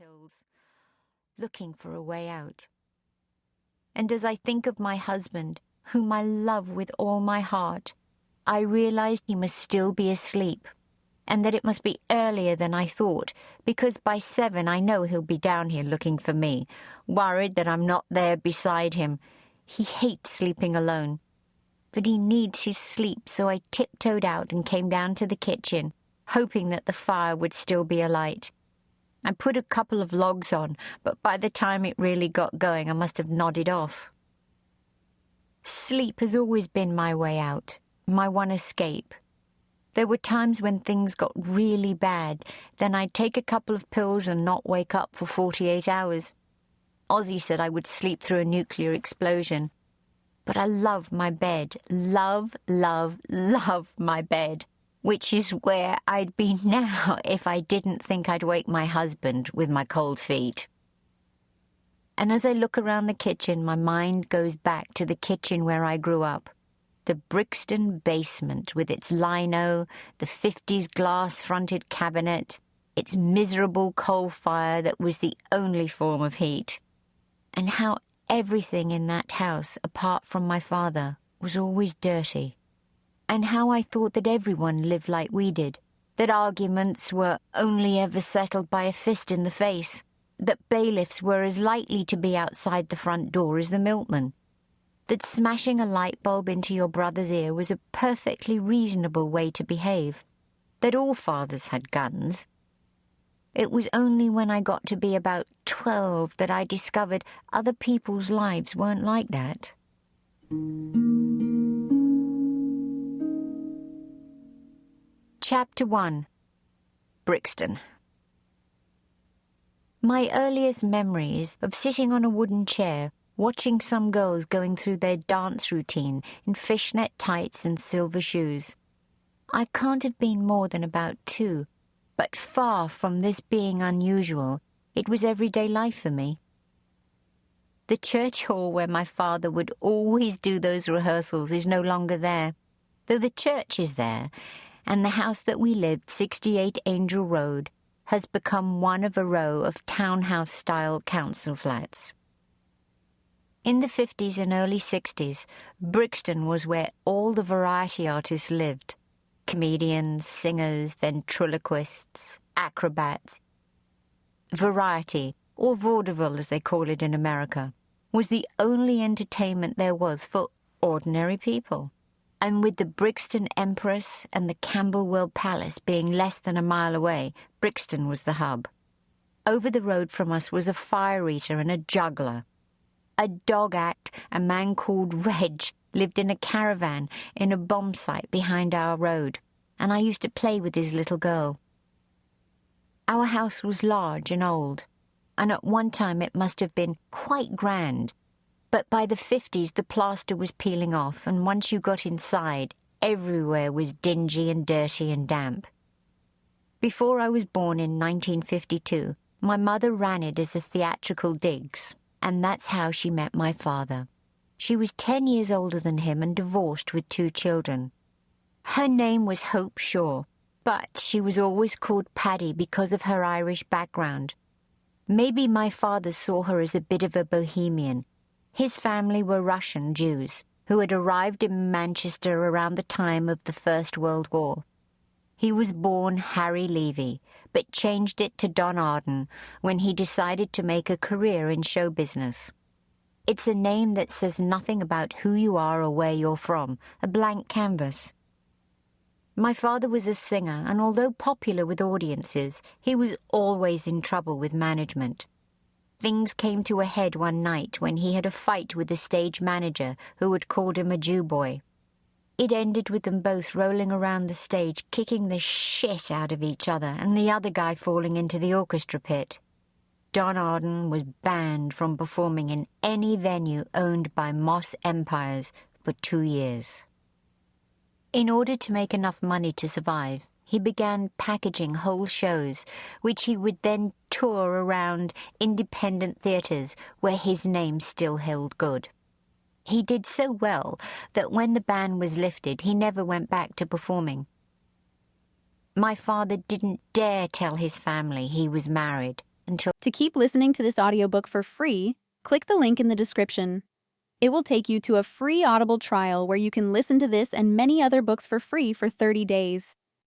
pills, looking for a way out. And as I think of my husband, whom I love with all my heart, I realized he must still be asleep, and that it must be earlier than I thought, because by 7 I know he'll be down here looking for me, worried that I'm not there beside him. He hates sleeping alone, but he needs his sleep, so I tiptoed out and came down to the kitchen, hoping that the fire would still be alight. I put a couple of logs on, but by the time it really got going, I must have nodded off. Sleep has always been my way out, my one escape. There were times when things got really bad, then I'd take a couple of pills and not wake up for 48 hours. Ozzy said I would sleep through a nuclear explosion. But I love my bed, love my bed, which is where I'd be now if I didn't think I'd wake my husband with my cold feet. And as I look around the kitchen, my mind goes back to the kitchen where I grew up. The Brixton basement with its lino, the 50s glass-fronted cabinet, its miserable coal fire that was the only form of heat. And how everything in that house, apart from my father, was always dirty. And how I thought that everyone lived like we did, that arguments were only ever settled by a fist in the face, that bailiffs were as likely to be outside the front door as the milkman, that smashing a light bulb into your brother's ear was a perfectly reasonable way to behave, that all fathers had guns. It was only when I got to be about 12 that I discovered other people's lives weren't like that. Chapter 1. Brixton. My earliest memories of sitting on a wooden chair, watching some girls going through their dance routine in fishnet tights and silver shoes. I can't have been more than about 2, but far from this being unusual, it was everyday life for me. The church hall where my father would always do those rehearsals is no longer there, though the church is there, and the house that we lived, 68 Angel Road, has become one of a row of townhouse-style council flats. In the 50s and early 60s, Brixton was where all the variety artists lived. Comedians, singers, ventriloquists, acrobats. Variety, or vaudeville as they call it in America, was the only entertainment there was for ordinary people. And with the Brixton Empress and the Camberwell Palace being less than a mile away, Brixton was the hub. Over the road from us was a fire eater and a juggler. A dog act, a man called Reg, lived in a caravan in a bomb site behind our road, and I used to play with his little girl. Our house was large and old, and at one time it must have been quite grand, but by the 50s the plaster was peeling off, and once you got inside, everywhere was dingy and dirty and damp. Before I was born in 1952, my mother ran it as a theatrical digs, and that's how she met my father. She was 10 years older than him and divorced with 2 children. Her name was Hope Shaw, but she was always called Paddy because of her Irish background. Maybe my father saw her as a bit of a bohemian. His family were Russian Jews who had arrived in Manchester around the time of the First World War. He was born Harry Levy, but changed it to Don Arden when he decided to make a career in show business. It's a name that says nothing about who you are or where you're from, a blank canvas. My father was a singer, and although popular with audiences, he was always in trouble with management. Things came to a head one night when he had a fight with the stage manager who had called him a Jew boy. It ended with them both rolling around the stage, kicking the shit out of each other, and the other guy falling into the orchestra pit. Don Arden was banned from performing in any venue owned by Moss Empires for 2 years. In order to make enough money to survive, he began packaging whole shows, which he would then tour around independent theatres where his name still held good. He did so well that when the ban was lifted, he never went back to performing. My father didn't dare tell his family he was married, until... To keep listening to this audiobook for free, click the link in the description. It will take you to a free Audible trial where you can listen to this and many other books for free for 30 days.